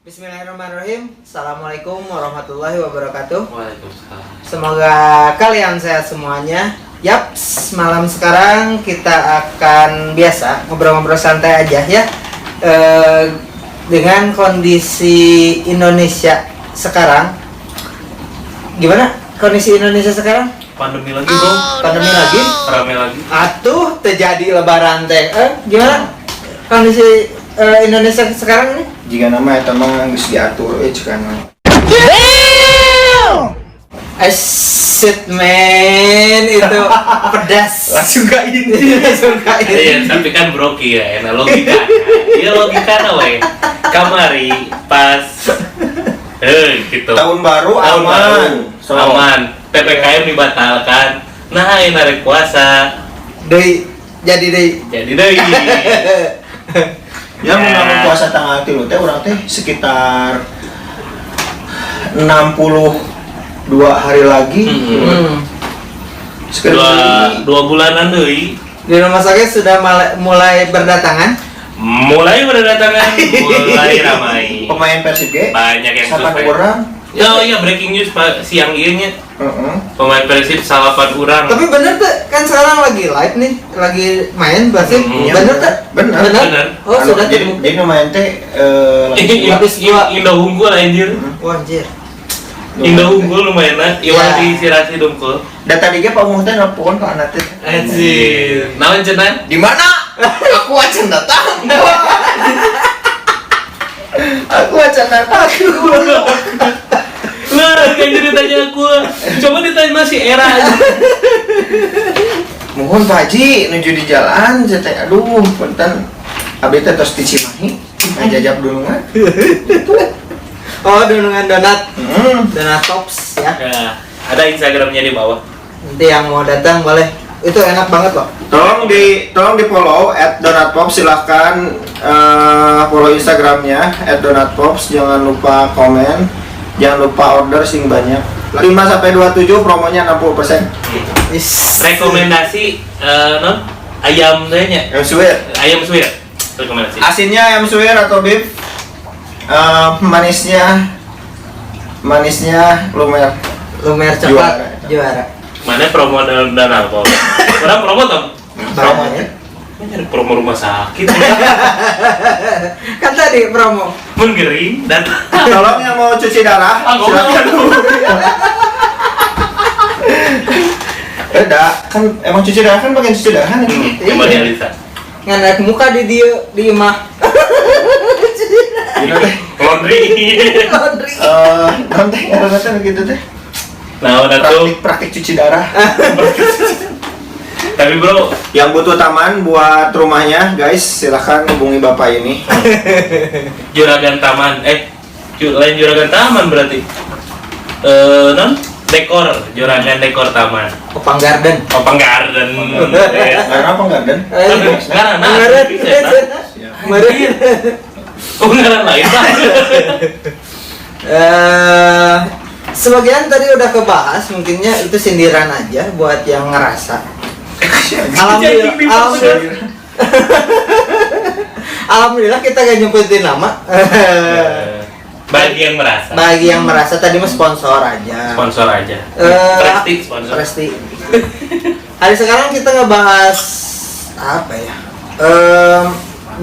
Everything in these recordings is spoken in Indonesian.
Bismillahirrahmanirrahim. Assalamualaikum warahmatullahi wabarakatuh. Waalaikumsalam. Semoga kalian sehat semuanya. Yaps, malam sekarang kita akan biasa ngobrol-ngobrol santai aja ya. Dengan kondisi Indonesia sekarang, gimana kondisi Indonesia sekarang? Pandemi lagi bro. Pandemi lagi? Rame lagi. Atuh terjadi lebaran teh. Gimana kondisi Indonesia sekarang ini? Jika nama eta mah geus diatur cenah. Asyik men, itu pedas. Langsung ka ini. Iya, tapi kan bro ya, enak logika. Iya logika na we. Kamari pas gitu. Tahun baru aman. Aman. PPKM dibatalkan. Nah, ini rek puasa. Jadi deui. Ya mun puasa tanggal 3 teh urang teh sekitar 62 hari lagi. Sekitar dua bulanan deui. Di rumah sakit sudah mulai berdatangan. Mulai ramai. Pemain Persib ge Banyak yang sapan survei. urang. Oh iya, breaking news siang ieu nya. Pemain Persib 8 orang. Tapi bener tuh, kan sekarang lagi live nih, lagi main Persib. Bener tuh? Bener. Oh, sudah Jadi lumayan teh habis dua. Indah unggul anjir. Wah, anjir. Indah unggul lumayan lah. Iwan Ya. di Sirasi dungkul. dan tadi ge Pak Umuh teh nelpon ka anak teh. Anjir. Naon cenah? Di mana? Aku acan datang. Aku acan datang. Lah, kan jadi tanya aku. Coba ditanya masih era aja. Mohon Pak Haji nuju di jalan, saya teh aduh, punten abdi teh tos di Cimahi, ngajajab dulungan. Oh, donat donat. Hmm. Donat tops ya. Ya, ada Instagramnya di bawah. Nanti yang mau datang boleh. Itu enak banget loh. Tolong di follow @donatpops, silahkan follow Instagramnya @donatpops, jangan lupa komen, jangan lupa order sing banyak. 5-27 promonya 60%. Rekomendasi non ayam tehnya. Yang suwir. Ayam suwir. Rekomendasi. Asinnya ayam suwir atau beef? Manisnya lumer. Lumer coklat juara. Mana promo dan apa? Orang promo toh? Banyak. Nyari promo rumah sakit. Kan tadi promo. Menggering dan Tolong yang mau cuci darah, silakan. Beda, kan emang cuci darah kan bagian cuci darah nih. coba di Alisa. Nganak muka di dia di imah. Gitu teh. Laundry. Laundry. Nanti karena gitu teh. Nah, udah tuh. Praktik cuci darah. Tapi bro, Yang butuh taman buat rumahnya, guys, silahkan hubungi bapak ini. Juragan Taman. Lain Juragan Taman berarti. Non dekor, Juragan dekor taman. Opang Garden. Opang Garden. Karena apa enggak dan? Sekarang nah. Ngaret. Ngaret. Oh, ngaran lain Pak. Sebagian tadi udah kebahas, mungkinnya itu sindiran aja buat yang ngerasa. Alhamdulillah kita gak nyebutin nama. Bagi yang merasa. Bagi yang merasa tadi mah sponsor aja. Sponsor aja. Presti sponsor. Presti. Hari sekarang kita ngebahas apa ya?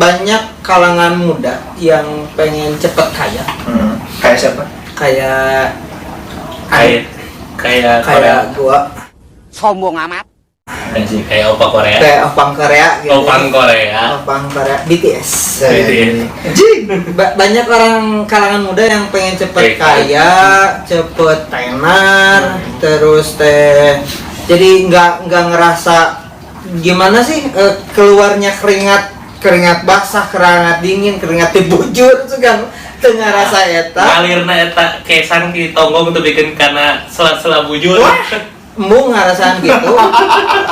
Banyak kalangan muda yang pengen cepet kaya. Kayak siapa? Kayak Korea. gua. Sombong amat. Anjing, kayak opa Korea. Kayak opang Korea gitu. Opang Korea. Opang Korea BTS. BTS. Banyak orang kalangan muda yang pengen cepet kaya, cepet tenar, terus teh jadi nggak ngerasa gimana sih keluarnya keringat basah, keringat dingin, keringat dibujur juga tengah rasa eta. Ngalirna eta kesan di tonggong tuh bikin karena sela-sela bujur. Wah, mau ngerasain gitu.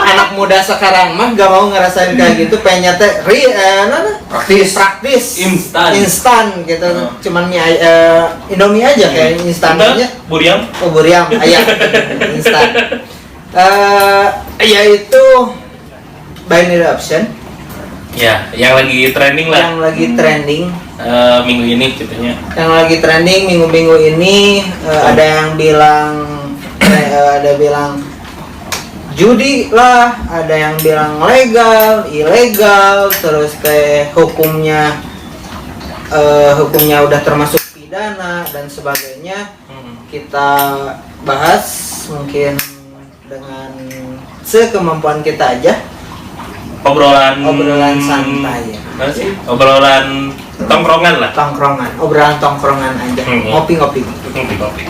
Anak muda sekarang mah gak mau ngerasain kayak gitu, pengennya teh praktis instan gitu. Cuman Indomie aja kayak instannya. Buriam. Oh, buriam ayam instan. Yaitu binary option. Ya, yang lagi trending lah. Yang lagi trending minggu ini ceritanya. Yang lagi trending minggu-minggu ini ada yang bilang ada bilang judi lah, ada yang bilang legal, ilegal, terus kayak hukumnya udah termasuk pidana dan sebagainya. Kita bahas mungkin dengan sekemampuan kita aja. Obrolan santai ya. Mana sih? Obrolan tongkrongan lah. Obrolan tongkrongan aja. Ngopi-ngopi. Kopi.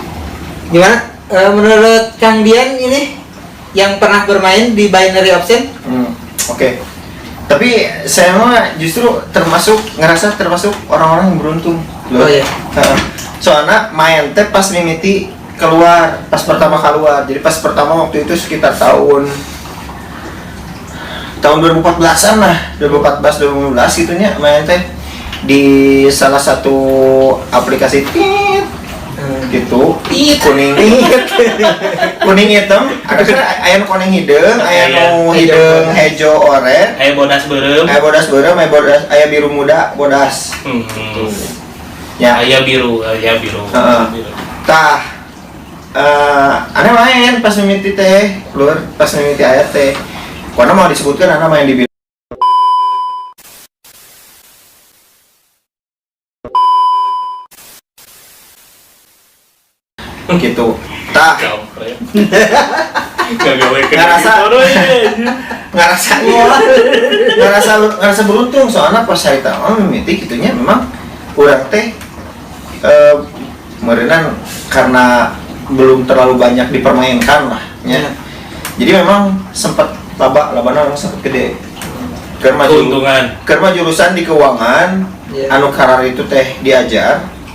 Gimana menurut Kang Dian ini yang pernah bermain di binary option? Oke. Tapi saya mah justru ngerasa termasuk orang-orang yang beruntung. Oh iya. Soalnya main teh pas mimiti keluar, pas pertama keluar. Jadi pas pertama waktu itu sekitar tahun 2014-an lah, 2014-2015 gitunya main teh di salah satu aplikasi gitu kuning kuning hitam ada aya kuning hidung aya nu hidung hejo oren Aya bodas beureum aya biru muda bodas gitu. Ya Aya biru tah aneh main pas mimiti teh lur pas mimiti aya teh karena mau disebutkan anak main di gitu tah ngerasa beruntung soalnya pas saya tahu mimiti gitunya memang urang teh merenang karena belum terlalu banyak dipermainkan lah ya. Jadi memang sempat labana memang sempat gede karena jurusan di keuangan anu karar itu teh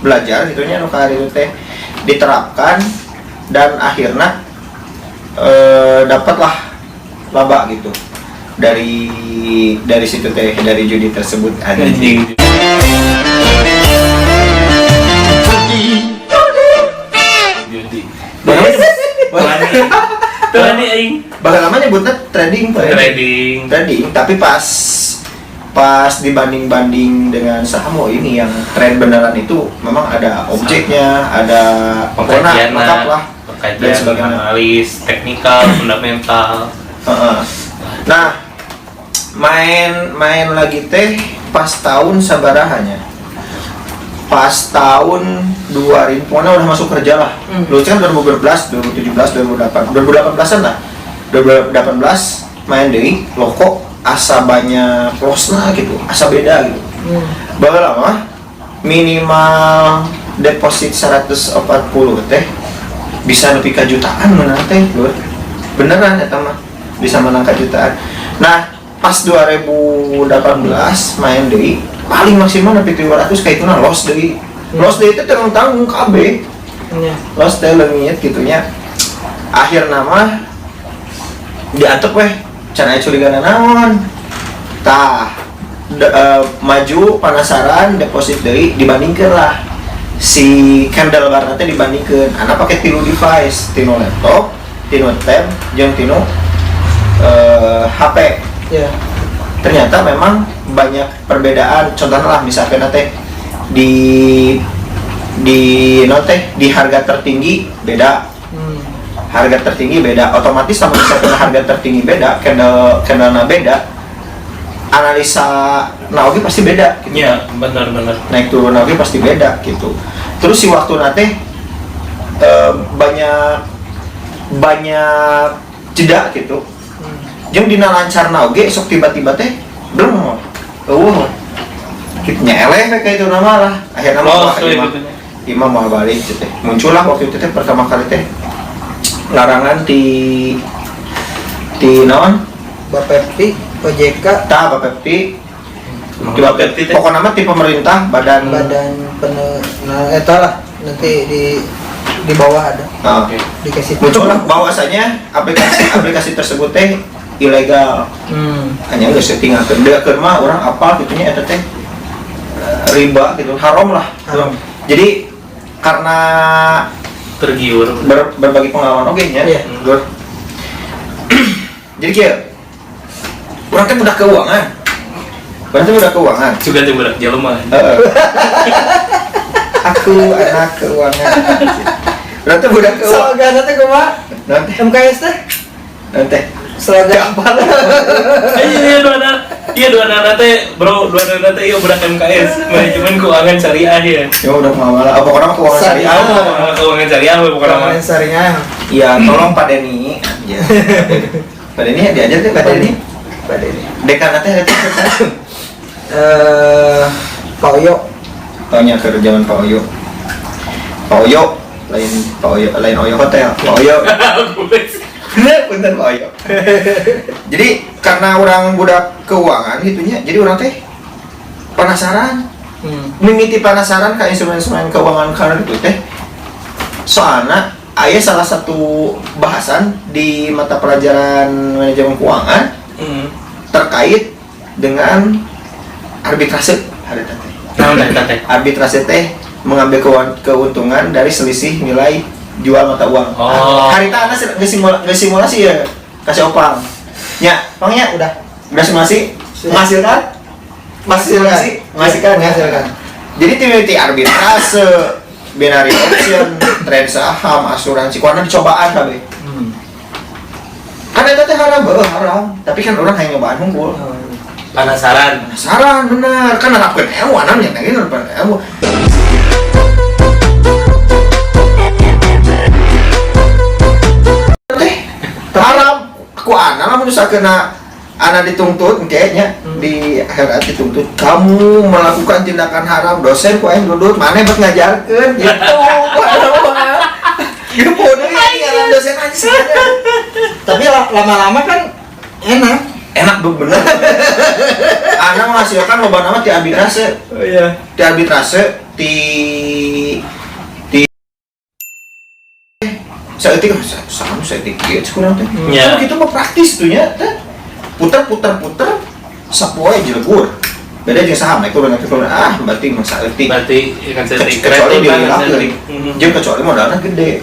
belajar gitunya anu karar itu teh diterapkan dan akhirnya dapatlah laba gitu dari situ teh dari judi tersebut ada judi Tadi aing bakal lama nyebutnya trading tapi pas dibanding dengan saham ini yang trade beneran itu memang ada objeknya, ada pengkajian lah dan sebagainya, analis teknikal fundamental. Nah main lagi teh pas tahun sabarahanya pas tahun 2000 pokoknya udah masuk kerja lah. Dulu kan 2012, 2017, 2018an lah. 2018 main deui loko asa banyak prosna gitu, asa beda gitu. Baru lama minimal deposit 140 teh bisa lebih ke jutaan menang teh, lur. Beneran eta mah bisa menang ke jutaan. Nah, pas 2018 main deui paling maksimal nepi 200 kayak itu loss deui. Loss deui teh tanggung KB. Loss teh leungit gitunya. Akhir nama diantep weh can aya curigana naon. Tah maju penasaran deposit deui dibandingkeun lah. Si candle bar teh dibandingkeun ana pakai 3 device, tinu laptop, tinu tab, jeung tinu HP. Ya. Ternyata memang banyak perbedaan. Contohnya lah misalkan teh di harga tertinggi beda. Harga tertinggi beda, otomatis sama misalkan harga tertinggi beda, candle beda, analisa naoge pasti beda gitu. Iya, benar. Naik turun naoge pasti beda gitu. Terus si waktu nate banyak jeda gitu. Jeung dina lancar naoge sok tiba-tiba teh belum kitnya eleh kayak itu nama lah. Akhirnya imam mau balik teh. Muncullah waktu itu teh pertama kali teh larangan di naon Bapepti, OJK, Bapepti pokoknya nama di pemerintah badan eta lah nanti di bawah ada. Okay. Dikasih muncul lah bahwasanya aplikasi tersebut teh ilegal. Hanya nggak settingakeun da keur mah urang apal gitunya eta teh riba gitu, haram lah. Jadi karena tergiur berbagi pengalaman nya. Jadi kayak orang teh budak keuangan Berarti budak keuangan. juga tuh budak jelema. Heeh. Aku anak keuangan. Berarti budak keuangan. Slogan teh kumaha? Nanti, MKS teh nanti. slogan apa? Iya dua anak teh bro, dua anak teh iya budak MKS, manajemen keuangan syariah ya. Ya udah malah. Apa orang keuangan syariah? Keuangan syariah pokoknya mah. Keuangan syariah. Iya, tolong Pak Denny. Ya. Pak Denny diajar tuh Pak Denny. Pak Denny. Dekan nanti ada tuh. Pak Oyo. Taunya ke zaman Pak Oyo. Pak Oyo lain Pak Oyo, lain Oyo hotel. Pak Oyo. Bener Pak Oyo. Jadi karena orang budak keuangan gitunya, jadi orang teh penasaran. Mimiti penasaran ke instrumen-instrumen keuangan karena itu teh. Soalnya aya salah satu bahasan di mata pelajaran manajemen keuangan terkait dengan arbitrase. Arbitrase teh mengambil keuntungan dari selisih nilai jual mata uang. Oh. Harita anak simulasi ya, kasih opang. Ya, pangnya udah simulasi, menghasilkan, menghasilkan. Jadi tim arbitrase, binary option, trade saham, asuransi, karena dicobaan kabeh. Kan itu teh haram, tapi kan orang hanya nyobaan hunkul. Penasaran Bener, kan anak PNU, anaknya tadi anak PNU. Haram, aku anak lah menusa kena anak dituntut, kayaknya di akhirat dituntut kamu melakukan tindakan haram, dosen ku aing dudut, mana buat ngajarkeun gitu. Gitu deh, ya dosen aja saja. Tapi lama-lama kan enak bener. Anak menghasilkan loba nama ti arbitrase. Oh iya. Di arbitrase di saeutik sama saeutik ieu kurang teh. Ya. Kan kitu mah praktis tuh nya teh. Puter sapoe jelegur. Beda jeung saham naik turun berarti mah saeutik. berarti kan Kecuali dilakukeun. Jeung kecuali modalna gede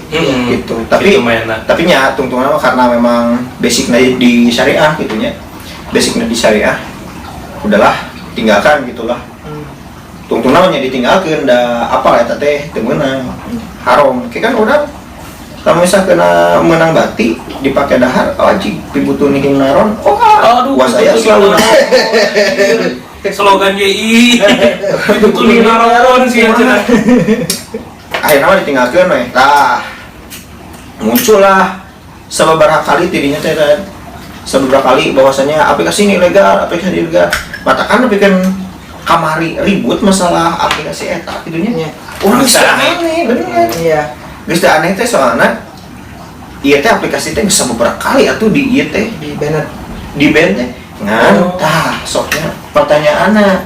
gitu. Tapi nya tungtungan mah karena memang basicnya di syariah gitu nya. Basicnya di syariah. Udahlah, tinggalkan gitulah. Tungtung namanya ditinggalkan, dah apa lah teh temenang haram. Kayak kan orang kalau misal kena menang bati dipakai dahar, wajib dibutuh nihin naron. Oh, aduh, saya selalu slogan YI itu nih naron sih aja. Akhirnya ditinggalkan, muncullah sebeberapa kali tidinya teh kan. Sebeberapa kali bahwasanya aplikasi ini ilegal, aplikasi ilegal. Matakan bikin kamari ribut masalah aplikasi eta gitu nya. Orang bisa aneh, bener. Iya. Geus teh aneh teh soalna ieu teh aplikasi teh bisa beberapa kali atuh di ieu teh Di Bennett. di band teh. Ngan tah soknya pertanyaanna.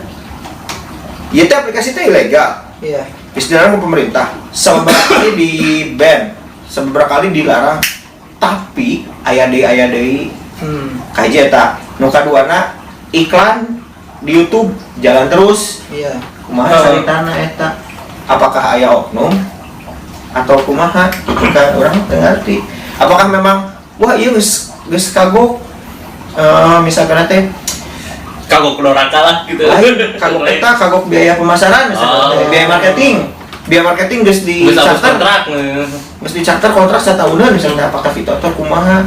Ieu teh aplikasi teh ilegal. Iya. Geus dilarang ku pemerintah. Sebeberapa kali di ban, sebeberapa kali dilarang. Tapi aya deui kayak eta nu kaduana iklan di YouTube jalan terus. Iya. Kumaha caritana eta? Apakah aya oknum atau kumaha? Itu kan orang teu ngarti. Apakah memang wah ieu geus kagok misalkan teh kagok doraka lah gitu. kagok eta kagok biaya pemasaran misalkan teh biaya marketing geus di charter geus di charter kontrak satahunan misalnya apakah Vitotor kumaha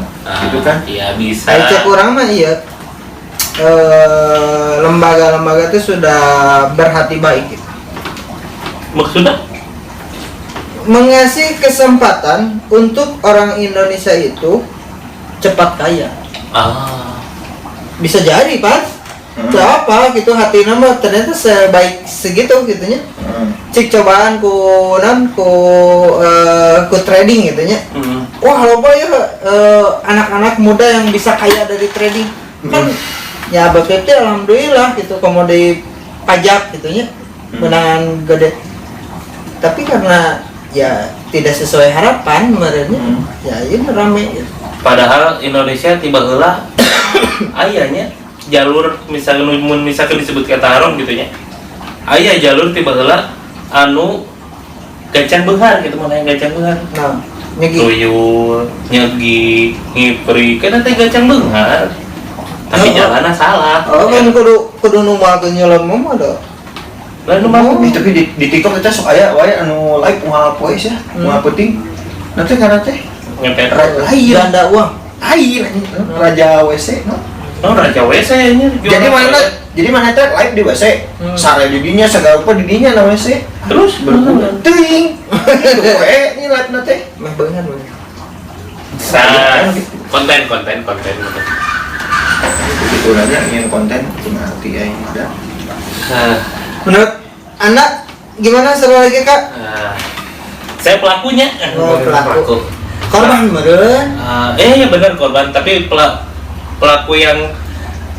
gitu kan. Iya bisa. Cek orang mah iya. Lembaga-lembaga itu sudah berhati baik gitu. Maksudnya Mengasih kesempatan untuk orang Indonesia itu cepat kaya. Bisa jadi Pak. Apa gitu hati nama ternyata sebaik segitu gitunya. Cik cobaan ku trading gitunya. Wah loba ya anak-anak muda yang bisa kaya dari trading. Kan ya BPT alhamdulillah gitu komodi pajak gitunya. Menangan gede. Tapi karena ya tidak sesuai harapan kemarinnya. Ya ini rame gitu. Padahal Indonesia tiba heula ayahnya jalur misalkan disebut kata haram gitu nya. Aya jalur tiba heula anu gacan beunghar gitu mana yang gacan beunghar. Nah, nyegi. Tuyul, nyegi, ngipri, kan teh gacan beunghar. tapi jalannya salah. Oh kan kudu numalkeun nyeuleuh mah ada. Lalu mah Tapi di TikTok kita sok aya wae anu live moal poe sia, moal penting. Nanti karena teh ngepet. lain Ganda uang. lain raja WC no. Oh, raja WC nya. Jadi mana teh live di WC, sare di dinya segala rupa di dinya na WC. Terus Berkumpul teuing. Itu we ini live na teh. Mah beungan. konten. Begitu aja ingin konten cuma hati aing ada. Menurut Anda gimana seru lagi Kak? Saya pelakunya. Oh, pelaku. Korban meureun. Ya benar korban, tapi pelaku yang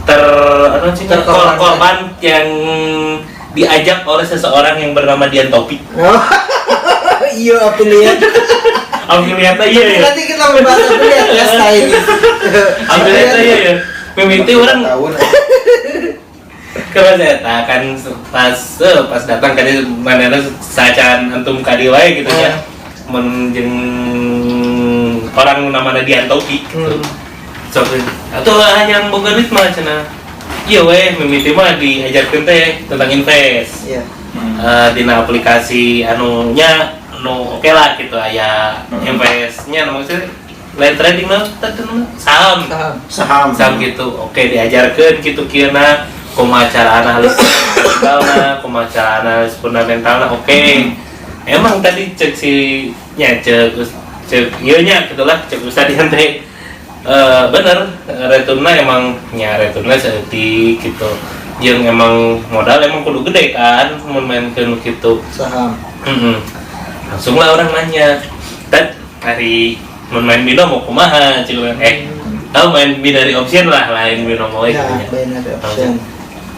Terkorban. korban yang diajak oleh seseorang yang bernama Dian Topik. Oh. Iya, afiliat. Afiliatnya iya ya. Nanti kita membahas afiliat ya stylist. Afiliatnya iya ya. Mimiti orang Tahun. kalau saya akan pas datang kan mana sacan antum kadi wae gitu ya. Menjeng orang namanya Dian Topik. So, atau hanya boga duit mah cenah. Iya weh, mimiti mah diajarkeun teh tentang invest. Iya. Dina aplikasi anunya oke lah gitu aya investnya maksudnya lain trading mah saham Saham gitu. Oke, diajarkeun kitu kieuna kumaha cara analis fundamentalna, kumaha cara analis fundamentalna. Oke. Emang tadi cek si nya cek ieu nya gitulah cek Ustaz Dian teh bener returnnya emang returnnya seetik gitu yang emang modal emang kudu gede kan memainkan gitu Saham. Langsung lah orang nanya dan hari main binomo kumaha cik tahu main binary option lah lain binomo Ya, gitu binary option.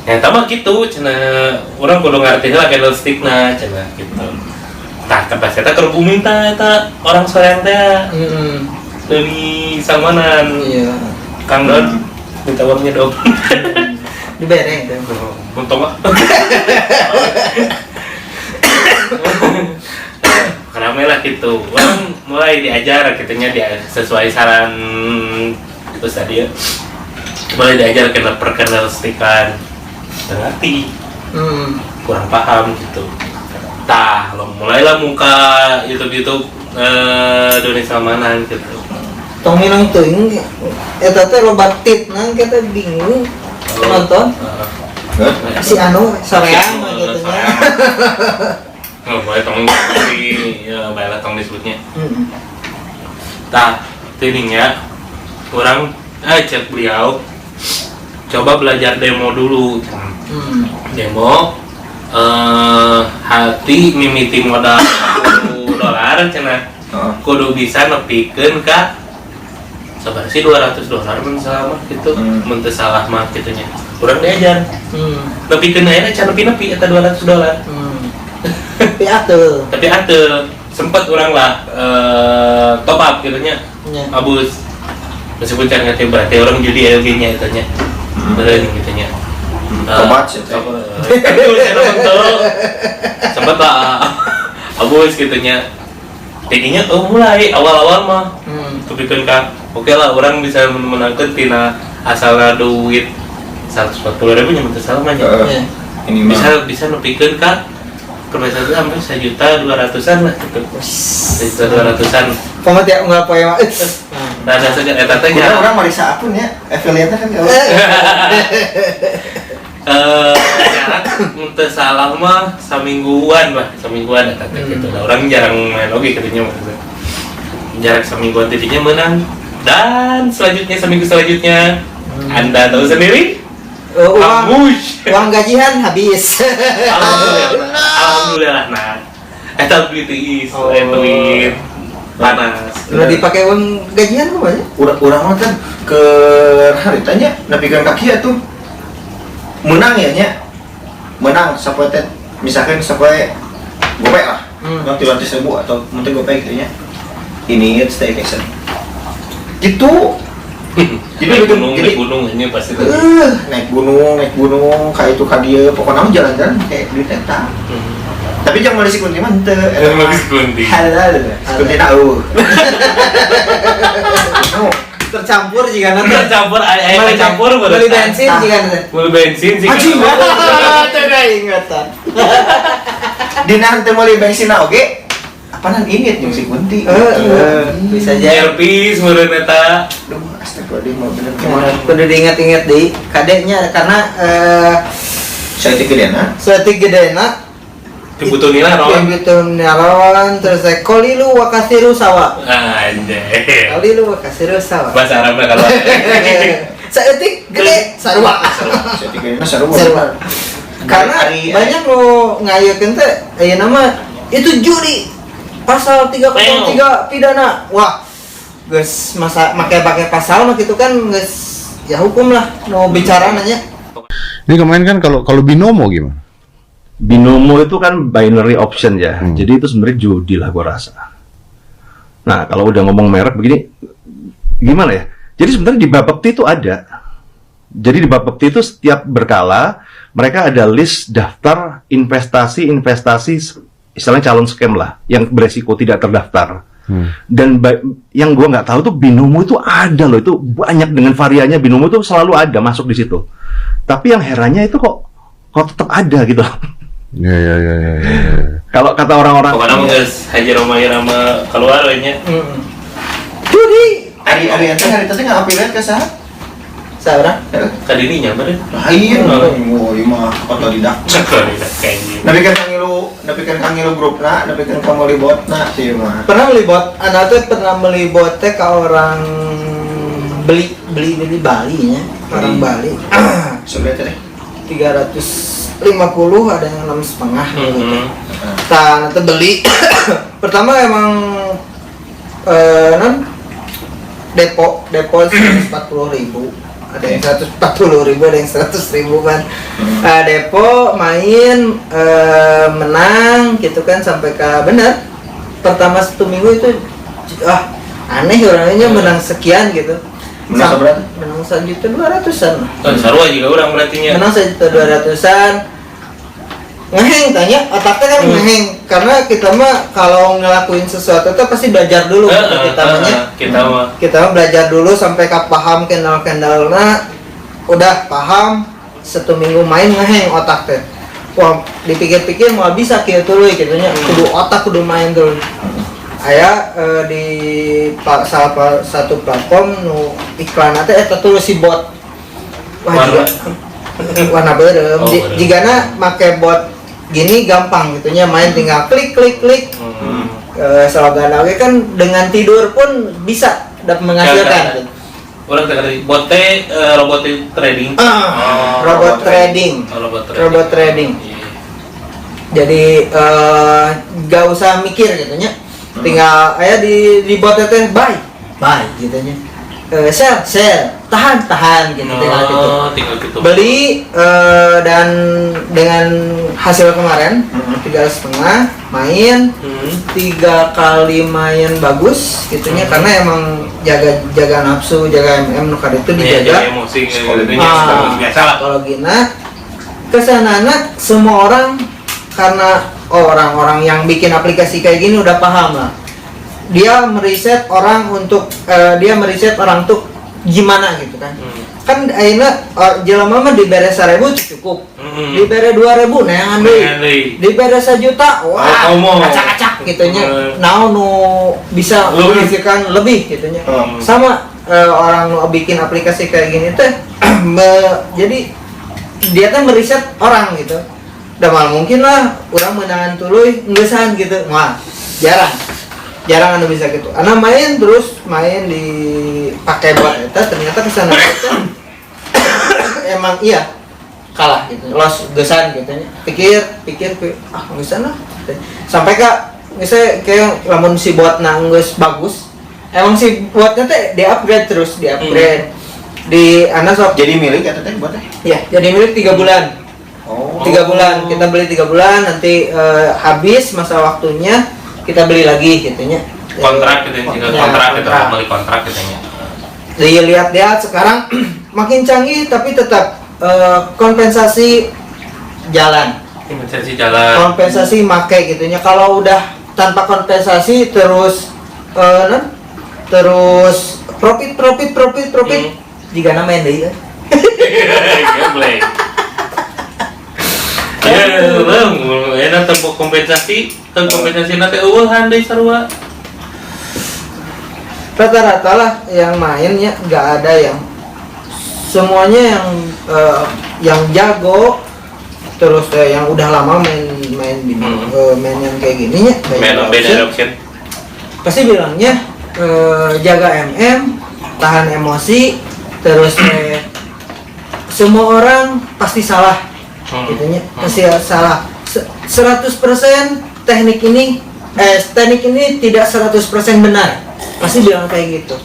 yang sama gitu cenah orang kudu ngerti lah candlestickna cenah gitu tah kertas eta keur booming tah eta orang soreang teh dari Salmanan. Iya. Kang Don minta uangnya dong. Dibereng itu. Untung lah. Ramai lah gitu. Orang mulai diajar kitanya dia sesuai saran terus tadi ya. Mulai diajar kena perkenalstikan ngerti. Kurang paham gitu. Tah, lo mulailah muka YouTube Doni Salmanan gitu. Tong minang teuing eta teh loba titna kita bingung nonton si anu soreang mah gitu nya. Oh, boleh tong ya baiklah tong disebutnya. Tah, ininya orang ajak beliau coba belajar demo dulu. Demo hati mimiti modal $10 cenah. Kudu bisa nepikeun ka sabar sih $200 mun salah gitu mun teu salah mah kitunya urang diajar nepikeun ayeuna can nepi eta $200 Tapi atuh sempat orang lah top up gitunya abus meskipun can ngerti berarti orang judi LG nya itu nya beureun gitunya tobat sih teh sempat lah abus gitunya tadinya mulai awal-awal mah kepikeun ka oke lah orang bisa menangkan tina asalna duit 140.000 nya mun teu salah mah nya. Ini Bisa nepikeun ka kebiasaan sampai 1.200.000-an lah gitu. 1.200.000-an. Komat ya enggak poe mah. Nah, ada saja eta teh ya orang marisa akun ya, affiliate kan kalau jarak teu salah mah samingguan eta teh gitu. Nah, orang jarang main oge katanya maksudnya. Jarak semingguan titiknya menang dan selanjutnya seminggu selanjutnya Anda tahu sendiri uang gajian habis. Alhamdulillah nah eta duit tiis duit panas udah dipakai uang gajian apa ya? Urang mah kan ke haritanya nepikeun kaki atuh menang ya nya menang sapoe teh misalkan sapoe gopek lah nanti 200.000 atau mungkin gopek gitu nya ini staycation gitu jadi naik gunung ini pasti naik gunung kayak itu dia pokoknya jalan-jalan kayak di tenda tapi jangan malisi kunti mah henteu malisi kunti halal kunti tahu tercampur jika nanti Campur air campur beli bensin jika nanti Beli bensin sih. anjing tidak ingatan Dina henteu meuli bensin oge. Apaan inget jeung si Kunti. bisa jadi Servis meureun eta. Aduh, astagfirullahaladzim, mau bener gimana? kudu diingat-ingat deh kadeknya karena Saya gedena. setik gedena Dibutuhin lah Ron. itu nyaron terus kolilu wakasiru sawa Anjay. kolilu wakasiru sawa Bahasa Arabnya kalau setik gede sarua Saya gedena sarua. sarua karena Hari- banyak lo ngayakeun teh aya nama itu juri pasal 303 pidana wah geus masa make pasal mah gitu kan geus ya hukum lah no bicara nanya. Ini kemarin kan kalau binomo gimana? Binomo itu kan binary option ya, jadi itu sebenarnya judi lah gua rasa. Nah kalau udah ngomong merek begini, gimana ya? Jadi sebenarnya di Bapepti itu ada. Jadi di Bapepti itu setiap berkala mereka ada list daftar investasi istilahnya calon scam lah, yang beresiko tidak terdaftar. Dan yang gua nggak tahu tuh binomo itu ada loh, itu banyak dengan variannya binomo itu selalu ada masuk di situ. Tapi yang herannya itu kok tetap ada gitu. Ya. Kalau kata orang-orang, pokoknya mah geus Haji Roma keluar we nya. Judi Hari teh hari teh ngapilet ke saha? saudara Ka dirinya beureun. Lain. Oh, ieu mah otodidak. Cekal nih kayak gini. Napikeun kangilu grupna, napikeun ka meuli botna sih mah. pernah beli bot anak tuh pernah beli bot teh ke orang beli Bali nya orang Bali Sebenarnya teh 350 ada yang 6,5 gitu. Mhm. Nanti beli pertama emang non depo 140.000 ada yang 140.000 ada yang 100.000 kan. Depo main menang gitu kan sampai ke bener pertama 1 minggu itu aneh orangnya menang sekian gitu. Menang seberapa? Menang 1.200.000-an. Kan sarua juga orang berarti nya. Menang 1.200.000-an. Ngeheng tanya, otaknya kan ngeheng karena kita mah kalau ngelakuin sesuatu tuh pasti belajar dulu gitu kita mah. Kita mah belajar dulu sampai paham kendal-kendalna udah paham 1 minggu main ngeheng otak teh. Wah, dipikir-pikir mau bisa kieu tuluy kitu nya. Kudu otak kudu main dulu. Aya di salah satu platform nu iklan teh eta tulis si bot. Warna beureum. Jigana make bot gini gampang gitunya main tinggal klik. Slogan oke kan dengan tidur pun bisa dapat menghasilkan. Orang tadi bot teh robot trading. Robot trading. Robot trading. Jadi gak usah mikir gitunya. Tinggal aya di bot teh buy gitunya. Sell, tahan gitu tinggal gitu. Beli dan dengan hasil kemarin 3,5 main 3 kali main bagus gitunya karena emang jaga nafsu, jaga MM nu kada itu dijaga. Emosi biasa lah. Kalau gina kesanana semua orang karena orang-orang yang bikin aplikasi kayak gini udah paham lah. Dia meriset orang untuk tuh gimana gitu kan. Kan ayeuna jelema mah dibere 1.000 cukup. Dibere 2.000 neangan deui. Dibere 1 juta wah acak-acak gitu nya. Naon nu bisa menghasilkan lebih gitu nya. Sama orang nu bikin aplikasi kayak gini teh jadi dia teh meriset orang gitu. Udah mal mungkin lah urang meunangan tuluy ngeusan gitu. Wah, jarang anu bisa gitu. Ana main di pakai bot eta ternyata kesana itu emang iya kalah gitu. Los geusan gitu nya. Pikir geusan lah. Sampai misalnya kayak lamun si botna geus bagus. Emang si botnya teh di-upgrade terus, Di ana sok jadi milik eta teh botnya. Iya, jadi milik 3 bulan. 3 bulan, kita beli 3 bulan, nanti habis masa waktunya kita beli lagi gitunya. Kontrak gitu ya, beli kontrak gitu ya. Lihat sekarang makin canggih tapi tetap kompensasi jalan. Kompensasi make gitunya. Kalau udah tanpa kompensasi terus profit jika nama yang ya. Gablek. Ya, enak tembok kompensasi nanti eueuh handai sarua. Rata-rata lah yang mainnya nggak ada yang semuanya yang jago terus yang udah lama main yang kayak gini ya Main beda option. pasti bilangnya jaga tahan emosi terus semua orang pasti salah gitunya pasti salah 100% teknik ini tidak 100% benar pasti bilang kayak gitu.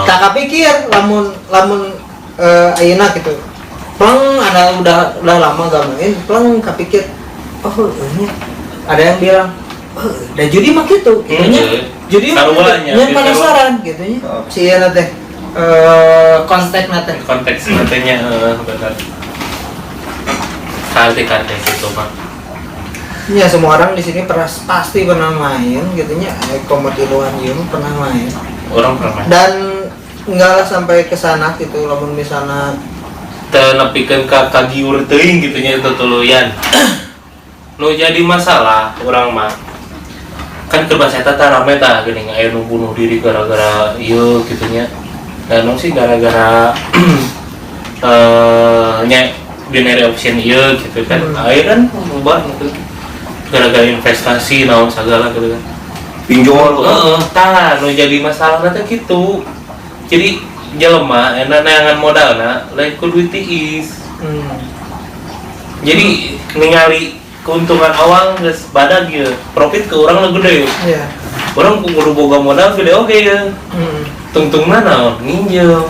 Tak pikir lamun ayeuna gitu. Plang ada udah lama gak main, plang kapikir ini ada yang bilang udah judi mah gitu. Judi mah yang penasaran gitu nya. Si ieu teh konteks matanya benar. Karte gitu, Pak. Ya semua orang di sini pasti pernah main gitunya. Kompetiluan ieu pernah main. Orang pernah main. Dan enggak lah sampai ke sana gitu lamun misalnya tenepikeun ka kagiur teuing gitu nya itu tuluyan. Nu jadi masalah urang mah kan kerbas eta teh rame tah geuning aya nu bunuh diri gara-gara ieu gitu nya. Dan sih gara-gara nya binary option ieu gitu kan. Aya kan loba gitu. Gara-gara investasi naon sagala gitu kan. Pinjol. Tah nu jadi masalah teh kitu. Jadi jelema enak neangan modalna lain ku duit tiis. Jadi ningali keuntungan awal geus badag ieu, profit ke urang lu gede. Iya. Urang kudu boga modal gede oge ya. Tungtungna naon nginjem.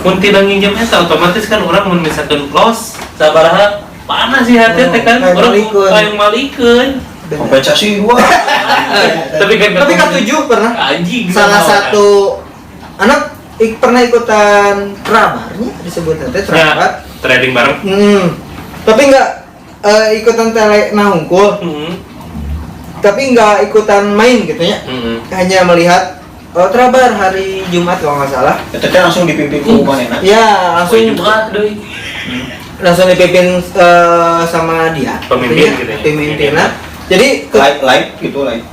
Mun tidak nginjem eta otomatis kan urang mun misalkan loss sabaraha panas sih hati teh kan urang kayak malikeun. Kompensasi gua. Tapi kan 7 pernah anjing salah satu anak pernah ikutan trabarnya disebutnya teh trabar trading bareng. Tapi nggak ikutan tele nahungkul. Tapi nggak ikutan main gitu ya. Hanya melihat trabar hari Jumat kalau nggak salah. Itu teh langsung dipimpin ke rumah enak. Ya langsung Jumat deui. Langsung dipimpin sama dia. Pemimpin gitu ya. Pemimpinnya. Jadi Live gitu live.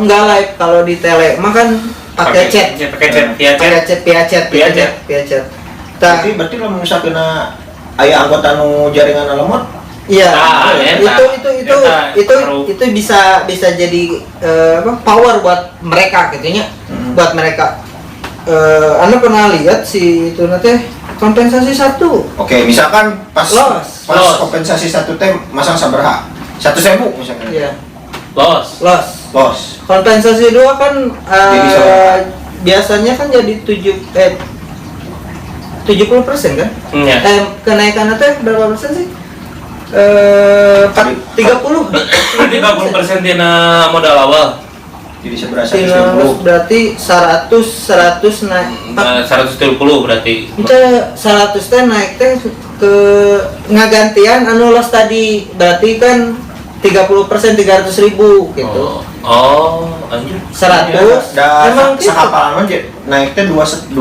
Nggak live kalau di tele mah kan pakai chat. Via chat. Tapi berarti lamun misalkan aya anggota nu jaringan lemot. Iya. Itu bisa jadi power buat mereka gitu nya. Buat mereka. Anda pernah lihat si itu nanti kompensasi 1. Oke, misalkan pas Loss. kompensasi 1 teh masang sabaraha? 1.000 misalkan. Iya. Loss. Kompensasi 2 kan Jadi biasanya kan jadi 70% kan? Iya. Kenaikannya teh berapa persen sih? 30. 30% dina modal awal. Jadi seberapa? 150 berarti 100 naik. 130 berarti. Itu 100 teh naik teh ke ngagantian anu loss tadi berarti kan 30% 300.000 gitu. Anjir. 100 emang sakapalan aja naiknya 2,5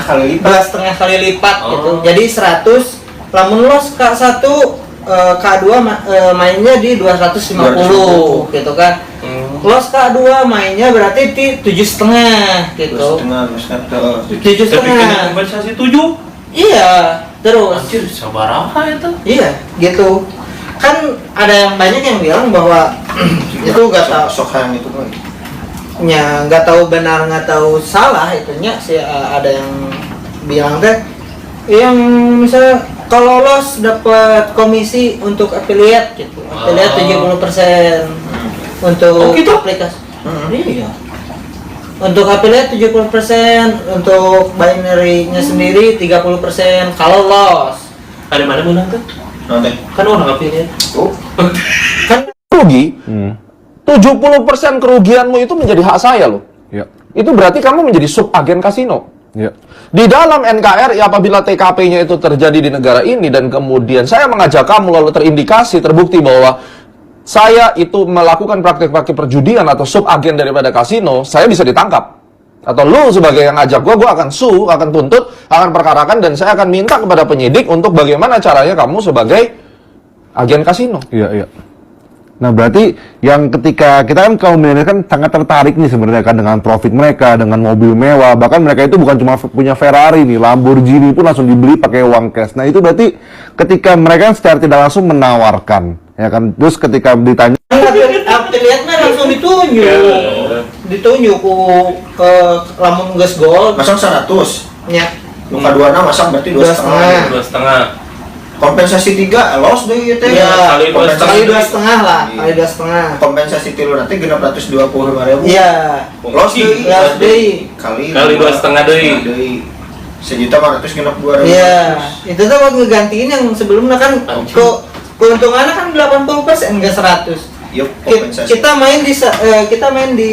kali lipat. 2,5 kali lipat gitu. Jadi 100 lamun loss K1 K2 mainnya di 250 gitu kan. Loss K2 mainnya berarti di 7,5 gitu. 7,5. Tapi kena kompensasi 7. Iya, terus. Anjir, sabaraha itu? Iya, gitu. Kan ada yang banyak yang bilang bahwa itu gak tahu sok yang itu kan. Ya, nggak tahu benar nggak tahu salah itunya sih ada yang bilang teh yang misalnya kalau lolos dapat komisi untuk affiliate gitu. Affiliate 70% untuk gitu? aplikasi. Iya. Untuk affiliate 70%, untuk binary-nya sendiri 30% kalau loss. Ada mana menang tuh? Nanti. Kan orang affiliate. Kan rugi, 70% kerugianmu itu menjadi hak saya loh. Ya. Itu berarti kamu menjadi subagen kasino. Ya. Di dalam NKRI apabila TKP-nya itu terjadi di negara ini dan kemudian saya mengajak kamu lalu terindikasi, terbukti bahwa saya itu melakukan praktik-praktik perjudian atau subagen daripada kasino, saya bisa ditangkap. Atau lu sebagai yang ngajak gue akan sue, akan tuntut, akan perkarakan, dan saya akan minta kepada penyidik untuk bagaimana caranya kamu sebagai agen kasino. Iya. Nah, berarti yang ketika kita kan kaum milenial kan sangat tertarik nih sebenarnya kan dengan profit mereka, dengan mobil mewah, bahkan mereka itu bukan cuma punya Ferrari nih, Lamborghini pun langsung dibeli pakai uang cash. Nah, itu berarti ketika mereka kan secara tidak langsung menawarkan, ya kan? Terus ketika ditanya, Affiliate-nya langsung ditunjuk ke lamun geus gol. Masang 100. Nya. Luka 26 masang berarti 2,5. 2,5. Kompensasi 3 loss deh ieu teh. Iya, kali kali 2,5 lah, kali 2,5. Kompensasi 3 nanti 625.000. Iya. Loss deui. Loss deui. Kali 2,5 deui. 1.400.000 Iya, itu tuh buat ngegantiin yang sebelumnya kan keuntungannya kan 80% enggak 100. Yuk, kompensasi. Kita main di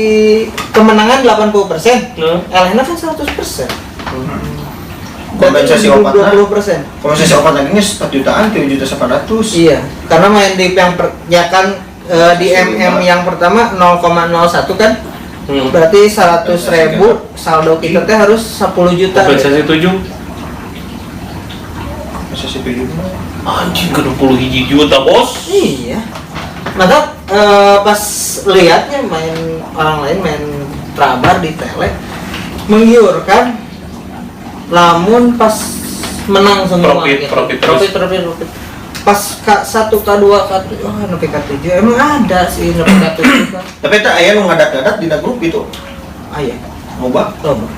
kemenangan 80%. Elena kan 100%. Kompensasi opatnya 20%. Kompensasi opat lagi 4 jutaan, 3.800.000. Iya, karena main di yang ya kan di MM yang pertama 0,01 kan. Berarti 100.000 saldo kita teh harus 10 juta. Kompensasi 7. Kompensasi 7. Anjing ke 21 juta, Bos. Iya. Maka pas lihatnya main orang lain main Trabar di tele menggiurkan, lamun pas menang semua Profit pas K1, K2, K3, nepi K7 emang ada sih nepi K7 kan. Tapi tak aya nu ngadat-ngadat dina grup gitu. Aya, Loba. loba.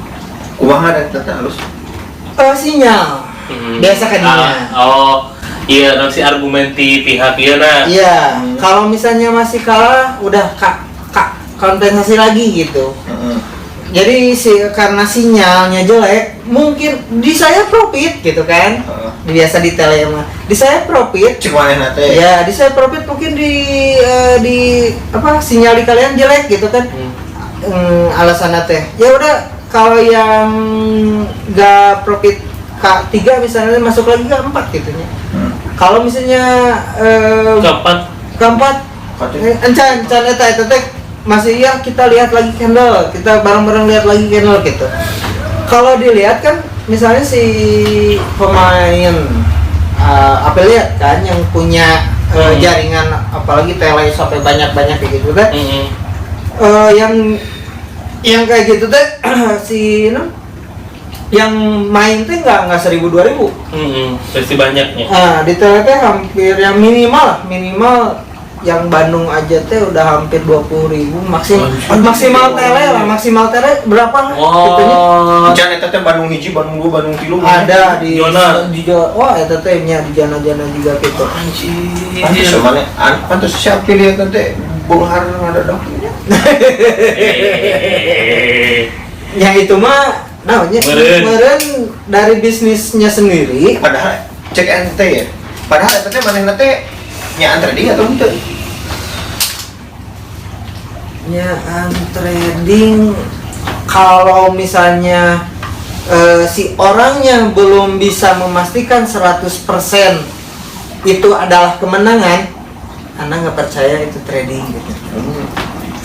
Kumaha ngadat-ngadat halus. Sinyal. Biasa kan Iya, nanti argumen di pihak dia nah. Iya, kalau misalnya masih kalah udah kompensasi lagi gitu. Jadi karena sinyalnya jelek, mungkin di saya profit gitu kan. Biasa di tele mah. Di saya profit. Cek manehna teh. Ya, di saya profit mungkin di sinyal di kalian jelek gitu kan. Alasannya teh. Ya udah, kalau yang enggak profit K3 misalnya masuk lagi ke 4 gitu nya. Kalau misalnya keempat encan eta teh masih ya kita lihat lagi candle, kita bareng-bareng lihat lagi candle gitu. Kalau dilihat kan misalnya si pemain affiliate kan yang punya jaringan apalagi tele sampai banyak-banyak kayak gitu teh. Yang kayak gitu teh si yang main teh nggak 1.000-2.000. Pasti banyaknya. Di tele teh hampir yang minimal yang Bandung aja teh udah hampir 20.000 maksimal tele berapa lah gitunya. Can eta teh Bandung 1, Bandung 2, Bandung 3 Ada di zona. Wah eta teh nya di jana-jana juga gitu. Pantes mana? Pantes siapa pilih eta teh bonghar ngadadak. Ya itu mah meren dari bisnisnya sendiri. Padahal cek ente ya. Padahal eta teh manehna teh nyaan trading atau henteu? Nyaan trading kalau misalnya si orangnya belum bisa memastikan 100% itu adalah kemenangan, Anda nggak percaya itu trading gitu.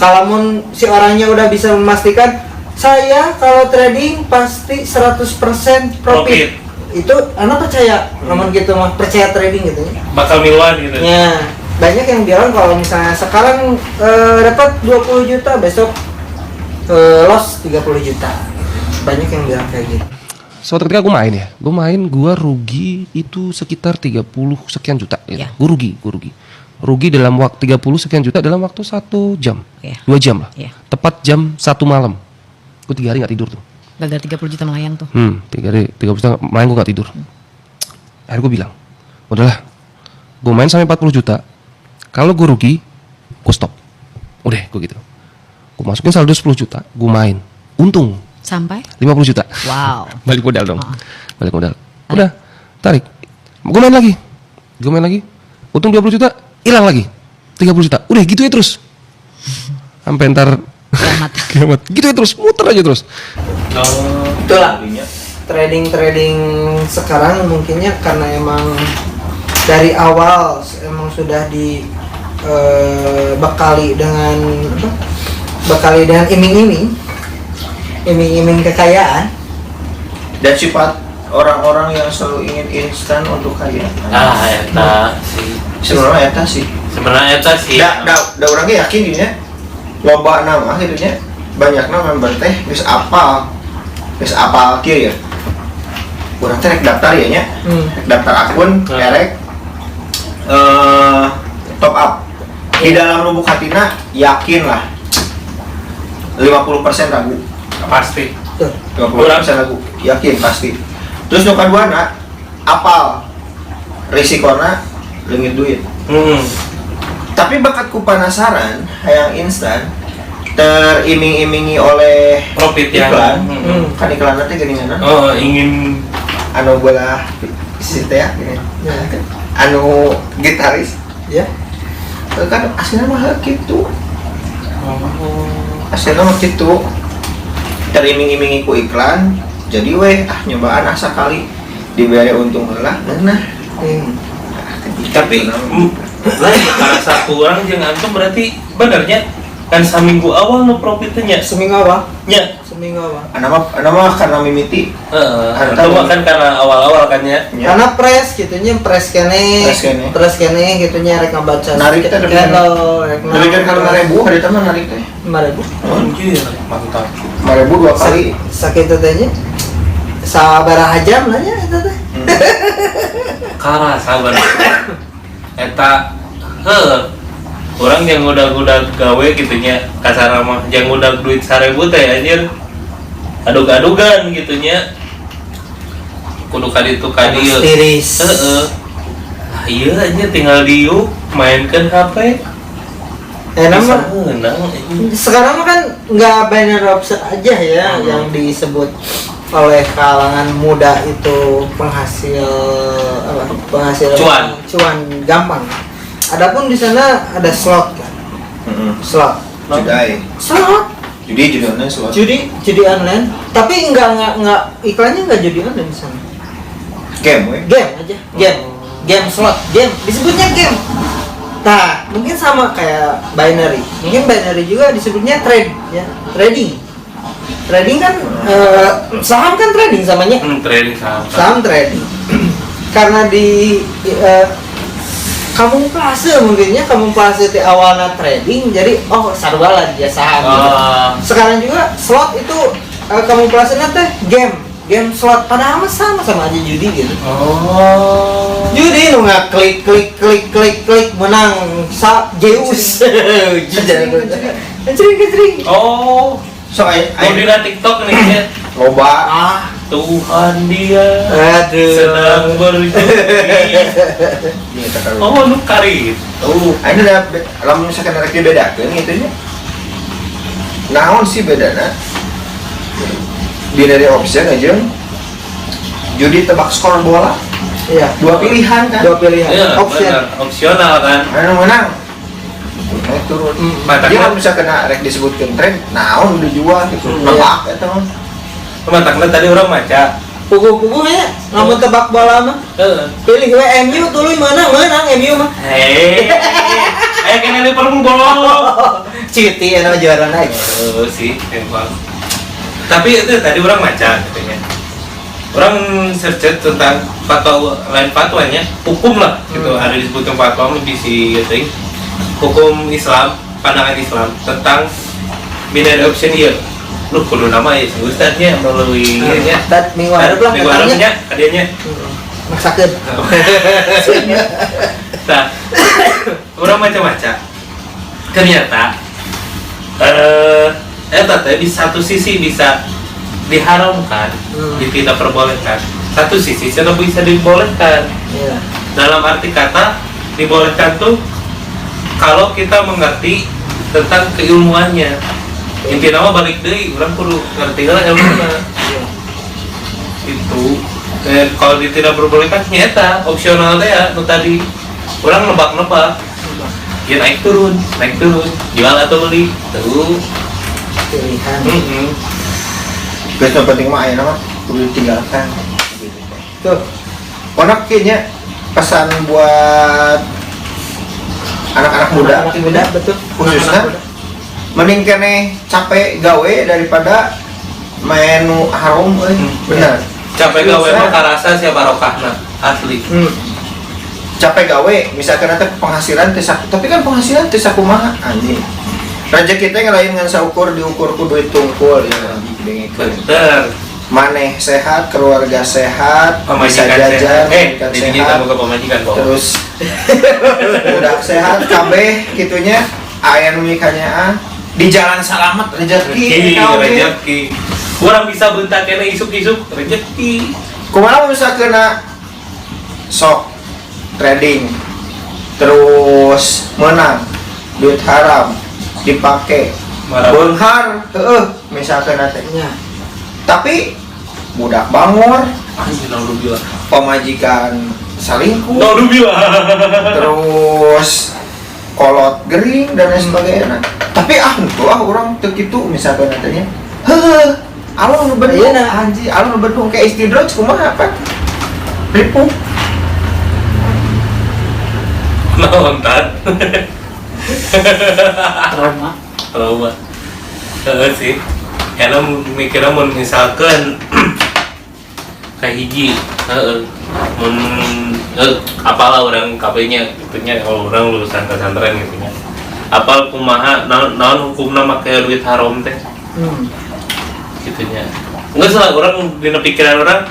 Kalau si orangnya udah bisa memastikan saya kalau trading pasti 100% profit. Itu Anda percaya, namun gitu mah percaya trading gitu ya. Bakal miluan gitu. Ya, banyak yang bilang kalau misalnya sekarang dapat 20 juta, besok loss 30 juta. Banyak yang bilang kayak gitu. Suatu ketika gue main, gue rugi itu sekitar 30 sekian juta. Gitu. Ya. Gue rugi dalam waktu 30 sekian juta dalam waktu 1 jam, Ya. 2 jam lah. Ya. Tepat jam 1 malam. Gue 3 hari nggak tidur tuh. Gagal 30 juta melayang tuh. 3 hari 30 juta main gue nggak tidur. Akhirnya gue bilang, udahlah, gue main sampai 40 juta. Kalau gue rugi, gue stop. Udah, gue gitu. Gue masukin saldo 10 juta, gue main, untung Sampai? 50 juta. Wow. Balik modal dong. Oh. Balik modal. Udah, tarik. Gue main lagi. Untung 20 juta, hilang lagi. 30 juta. Udah gitu ya terus. Sampai ntar kiamat. Gitu ya terus, muter aja terus. Itulah trading sekarang mungkinnya karena emang dari awal emang sudah bekali dengan iming-iming. iming-iming kekayaan. Dan sifat orang-orang yang selalu ingin instan untuk kaya. Eta sih. Sebenarnya eta sih. Sebenarnya eta sih. Da orangnya yakin ini ya. Loba nama akhirnya banyaknya member teh geus apal kieu ya. Urang teh rek daftar ya nya. Rek daftar akun, rek top up. Di dalam lubuk hatina yakin lah 50% ragu. Pasti. 50% ragu, yakin pasti. Terus nu kaduana apal risikona leungit duit. Tapi bakatku penasaran yang instan teriming-imingi oleh Profit yang iklan. Kan iklan nanti geuningan. Oh, ingin Anu bola si teh gini. Anu gitaris Ya. kan aslinya mah gitu. Aslinya mah gitu. Teriming-imingi ku iklan, jadi weh nyobaan asa kali diberi untung heula nah. tapi lain karasa kurang jeung antum berarti benernya kan saminggu awal nu profitnya Seminggu apa? nya. Seminggu apa? Ana mah karena mimiti. Itu mah kan karena awal-awal kan ya. Karena press gitunya press kene gitunya rek ngabaca. Narik teh kalau rek Demikian kalau 5.000 hari teman narik teh. 5.000. Anjir, mantap. 5.000 dua kali. Sakit teh sabaraha jam lah nya eta teh. Kara sabar. Eta orang yang udah gawe gitunya kasar mah yang udah duit 1.000 teh anjir adug-adugan gitunya kudu kaditu kadieu Tiris. Iya anjir tinggal diuk mainkan HP Nama menang sekarang mah kan nggak binary option aja ya yang disebut oleh kalangan muda itu penghasil cuan gampang. Adapun di sana ada slot kan, slot judi online slot. Judi online, tapi nggak iklannya nggak judi online di sana. Game aja, game slot, game disebutnya game. Nah, mungkin sama kayak binary. Mungkin binary juga disebutnya trade ya, trading. Trading kan saham kan trading samanya. Trading saham. Saham trading. Karena di kamuflase mungkinnya kamuflase di awalnya trading jadi sarwala dia saham gitu. Sekarang juga slot itu kamuflasenya teh game slot padahal sama aja judi gitu. Judi nu klik menang Zeus. Kecering. So Mau di TikTok nih ya. loba Tuhan dia Aduh. sedang berjudi. Lu kari. Ini udah lamun misalkan rek dibedakeun gitu nya. Naon sih bedana? Binary option aja. Judi tebak skor bola. Iya. Dua pilihan kan? Iya, Option. benar. Opsional kan. Anu menang. Naik turun. Dia kan bisa kena rek disebutkeun tren, naon dijual gitu. Nebak eta mah. Teman-teman tadi orang maca. Pugu-pugu ya, namun tebak bola mah. Pilih we MU tuluy menang MU mah. Ayo kena Liverpool bolong. Citi anu juara naik. Sih, emang. Tapi itu tadi orang maca katanya. Orang search tentang fatwa lain fatwanya, hukum lah gitu. Ada disebutkan fatwa lebih si gitu. Hukum Islam, pandangan Islam tentang binary option ieu. Lu kudu nama ya Ustaznya melalui nya. Dat minggu hareup lah minggu hareup kadianya. Maksakeun. Nah, orang macam-macam. Ternyata teh di satu sisi bisa diharamkan, tidak perbolehkan. Satu sisi tidak bisa dibolehkan. Iya. Dalam arti kata dibolehkan tuh kalau kita mengerti tentang keilmuannya. Intinya mah balik deui, orang kudu ngerti lah ilmunya. Itu kalau tidak diperbolehkan nyata opsional teh ya nu tadi orang nebak-nebak. Ya naik turun, jual atau beli. Tuh Pilihan. Geus nu penting mah aya nama kudu ditinggalkan. Tuh. Konak kayaknya pesan buat anak-anak muda, Anak muda betul. khususnya mending kene capek gawe daripada menu harum bener. Capek gawe Susah. mah karasa sia barokahna asli. Capek gawe misalkan nanti penghasilan teh tapi kan penghasilan teh sakumaha anjing. Rezeki teh ngelain ngan saukur diukur ku duit tungkul ya dengikeun. Bener. Maneh sehat, keluarga sehat, bisa Pemajikan jajan, sehat. majikan Jadi sehat, kita buka pemajikan kok. terus udah sehat kabeh gitunya aya nu mikanya di jalan selamat rezeki Rezeki. Kurang bisa bentak kene isuk-isuk rezeki. kumaha misalkan sok trading terus menang duit haram dipake Marah. beunghar misalkan teh tapi budak bangor Anjir naudzubillah. pemajikan salingkuh Naudzubillah. terus kolot gering dan lain sebagainya tapi orang tuh gitu misalkan katanya alon nu Bandung anjir alon nu Bandung kayak istidroj kumaha apa ripuh Naon tat? Trauma. Sih. Karena mikirnya mun misalkan kayak hiji, apalah orang kabehnya gitunya kalau orang lulusan pesantren gitunya. Apal kumaha naon hukumna make duit haram teh. Gitunya. Enggak salah orang dina pikiran orang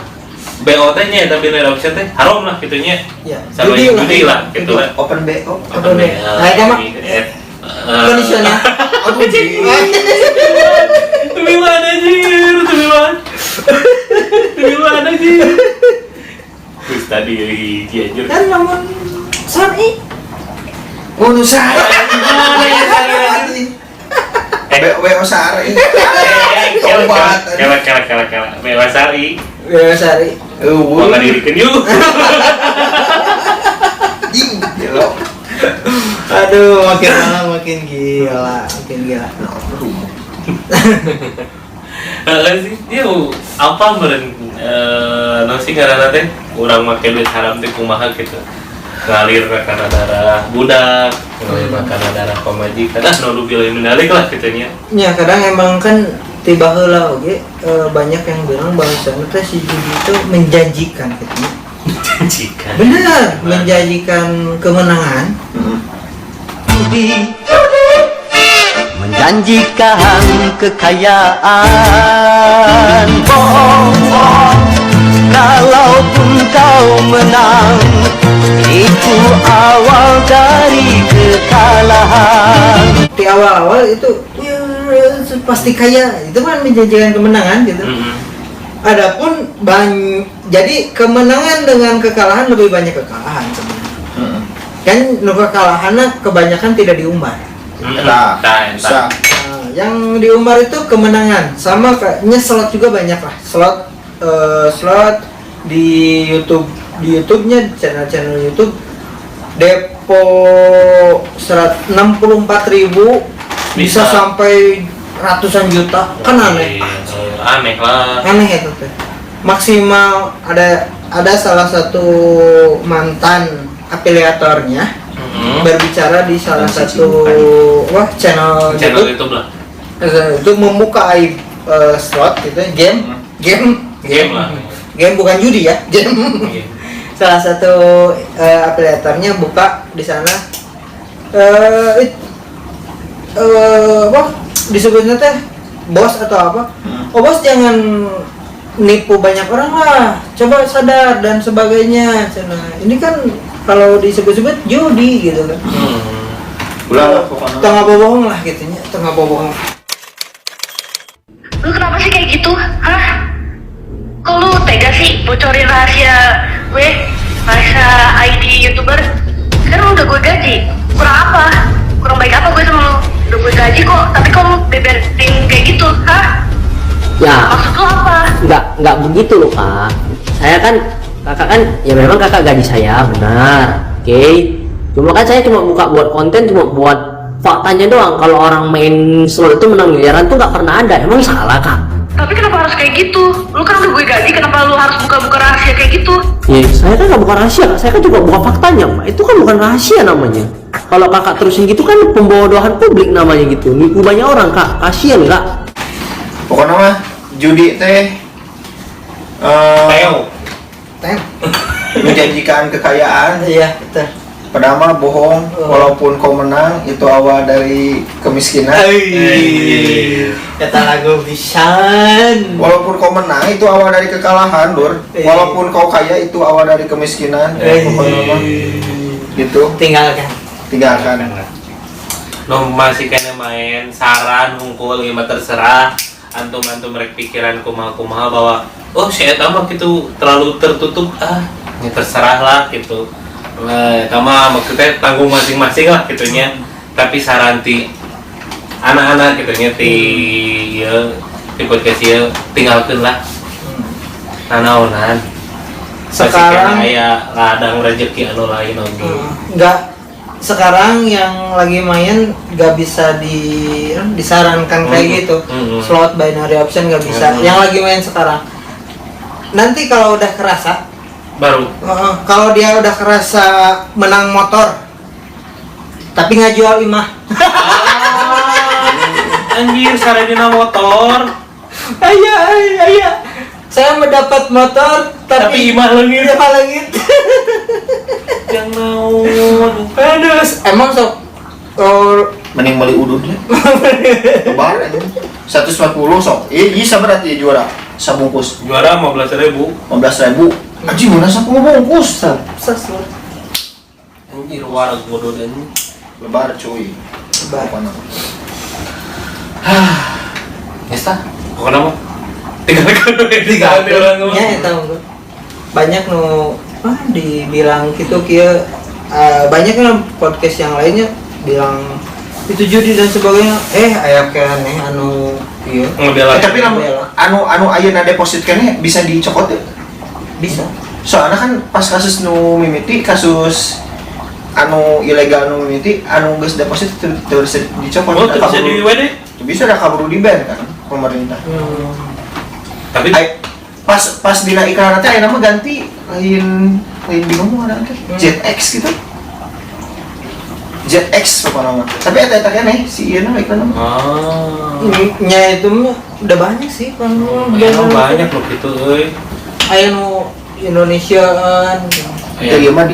BO nya tapi nilai option teh haram lah gitunya. Ya. Sama judi lah gitu lah. open BO Open BO. Nah, itu mah kondisional. aduh jing Demi mana anjir, demi mana anjir. Terus tadi hiji anjir. Kan namun syar'i. nu sare BO sare obat Kela Mewasari. Ya syar'i. Mau ngadirikan yuk. jing gelo Aduh, makin lama makin gila. Sih, dia apa meren nasi karena teh orang make duit haram teh kumaha gitu. Ngalir karena darah budak, ngalir karena darah pemajikan. Naudzubillah minalik lah gitunya. Ya kadang emang kan tiba heula oge banyak yang bilang bahwasanya teh si judi itu menjanjikan gitu. Janjikan. Benar, menjanjikan kemenangan. Menjanjikan kekayaan, bohong. Kalaupun kau menang, itu awal dari kekalahan. Di awal-awal itu ya, pasti kaya, itu kan menjanjikan kemenangan gitu. Adapun jadi kemenangan dengan kekalahan lebih banyak kekalahan sebenarnya. Kan kekalahannya kebanyakan tidak diumbar. Entah. Entah. Nah, yang diumbar itu kemenangan, sama kayaknya slot juga banyak lah. Slot di YouTube-nya channel YouTube depo 64.000 bisa sampai ratusan juta, kan aneh. Aneh lah. Aneh itu teh. Maksimal ada salah satu mantan afiliatornya berbicara di salah satu channel YouTube lah. Itu membuka slot gitu, game lah. Game bukan judi ya, game. Salah satu afiliatornya buka di sana disebutnya teh bos atau apa? Oh bos jangan nipu banyak orang lah, coba sadar dan sebagainya. Nah, ini kan kalau disebut-sebut judi gitu kan. Ulah pokoknya Tengah bohong lah gitunya, tengah bohong. Lu kenapa sih kayak gitu? Hah? Kok lu tega sih bocorin rahasia gue? Rahasia ID YouTuber? Sekarang udah gue gaji. Kurang apa? Kurang baik apa gue sama lu? Udah gue gaji kok, tapi kok lu beberin kayak gitu? Hah? Ya, Maksud lu apa? nggak begitu loh kak. Kakak kan, ya memang kakak gaji saya benar, oke. Cuma kan saya cuma buat konten, cuma buat faktanya doang. Kalau orang main slot itu menang miliaran tuh nggak pernah ada. Emang salah kak? Tapi kenapa harus kayak gitu? Lu kan udah gue gaji, kenapa lu harus buka-buka rahasia kayak gitu? Ya, saya kan nggak buka rahasia, kak. Saya kan juga buka faktanya, Pak. Itu kan bukan rahasia namanya. Kalau kakak terusin gitu kan pembodohan publik namanya gitu. Nipu banyak orang, kak. Kasian, kak. pokoknya mah judi teh Teo. menjanjikan kekayaan, Iya, betul. padahal bohong. Walaupun kau menang, itu awal dari kemiskinan. Kata lagu pisan. Walaupun kau menang, itu awal dari kekalahan, Dur. Walaupun kau kaya, itu awal dari kemiskinan. Pokoknya mah gitu. Tinggalkan. No masih kena main saran hungkul ieu mah terserah antum rek pikiran kumaha bahwa oh si eta mah gitu terlalu tertutup ya terserah lah gitu. Eta mah maksudnya tanggung masing-masing lah gitunya. Tapi saran ti anak-anak gitunya ti ieu ti podcast ieu tinggalkeun lah. Nanaonan. Sekarang aya ladang rezeki anu lain oge. nggak, sekarang yang lagi main nggak bisa disarankan kayak gitu. Slot binary option nggak bisa. Yang lagi main sekarang. Nanti kalau udah kerasa Baru kalau dia udah kerasa menang motor tapi nggak jual imah. Anjir saradina motor Ayah, saya mendapat motor tapi imah leungit. Yang naon Aduh, emang sok Mending beli udunnya. Lebar aja. 140 sok. Bisa berarti juara. Sabungkus. juara 15.000. 15.000. Anjing mana sak bungkus? Anjir warag bodoh dan Lebar cuy. Lebar. Esta. pokoknya mah tinggal ya tahu gue. Banyak nu dibilang gitu kia banyak kan podcast yang lainnya bilang itu judi dan sebagainya. Aya keneh anu ieu. Tapi anu ayeuna deposit keneh bisa dicokot ya? Bisa. Soalnya kan pas kasus nu mimiti, kasus anu ilegal nu mimiti, anu geus deposit terus dicopot. Oh, terus di WD? Bisa ada kabur di ban kan pemerintah. Tapi pas dina iklan nanti ayeuna mah ganti lain bingung ada kan ZX gitu. ZX apa nama? Tapi eta keneh si ieu mah iklan mah. Nya itu mah udah banyak sih kan. Banyak loh gitu euy. Aya nu Indonesiaan. Ieu mah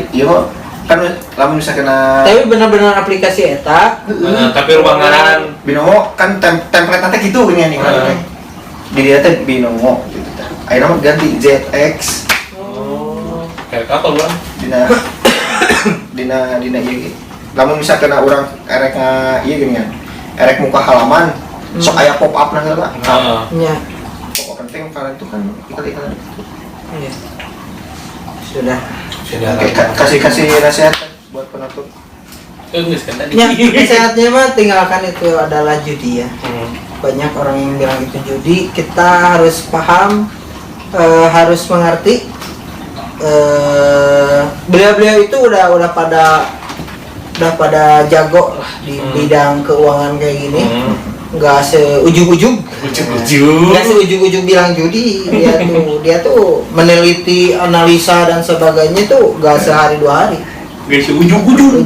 kan lamun bisa kena. Tapi benar-benar aplikasi eta. Tapi rumah ngaran Binomo kan template nanti gitu gini nih kan. Di dia teh Binomo gitu. Ayeuna mah ganti ZX. kayak apa bang? Dina ieu. Lamun bisa kena urang erek ieu gini kan. Erek muka halaman sok aya pop up nah heula. Nya. Pokok penting karena itu kan iklan-iklan. Iya. Sudah. Oke, kasih nasihat buat penutup. Geus kan tadi. Ya, nasihatnya mah tinggalkan itu adalah judi ya. Banyak orang yang bilang itu judi, kita harus paham, harus mengerti. Beliau-beliau itu udah pada jago lah di bidang keuangan kayak gini. Nggak seujug-ujug bilang judi. Dia tuh meneliti, analisa dan sebagainya tuh nggak sehari 2 hari. Gak seujug-ujug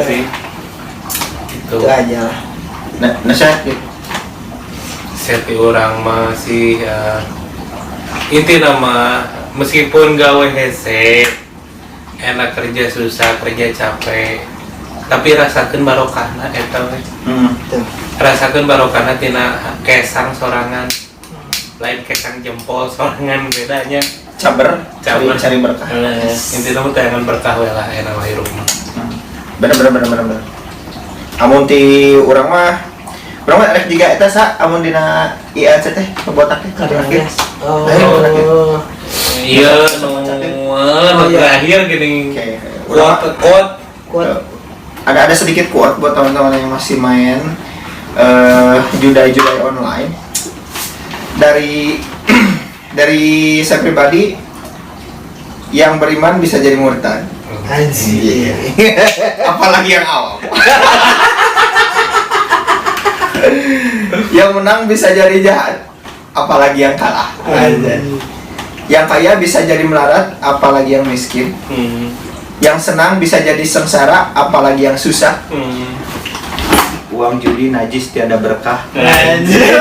sih itu aja lah. Nasihat gitu. Seti orang masih inti nama meskipun gawe hese enak kerja susah kerja capek tapi rasakan barokahna eta we. Rasakan barokahna tina kesang sorangan lain kesang jempol sorangan bedanya Caber cari berkah. Intinya mah tayangan berkah we lah enak mah hirup mah. Bener. Amun ti urang mah rek jiga eta sa amun dina IAC teh pembotak teh terakhir. Iya nu terakhir gini. Quote. Ada sedikit quote buat teman-teman yang masih main judai online. Dari saya pribadi, yang beriman bisa jadi murtad. Anjir. Apalagi yang awam. Yang menang bisa jadi jahat, apalagi yang kalah. Yang kaya bisa jadi melarat, apalagi yang miskin. Yang senang bisa jadi sengsara, apalagi yang susah. uang judi najis tiada berkah. Anjir.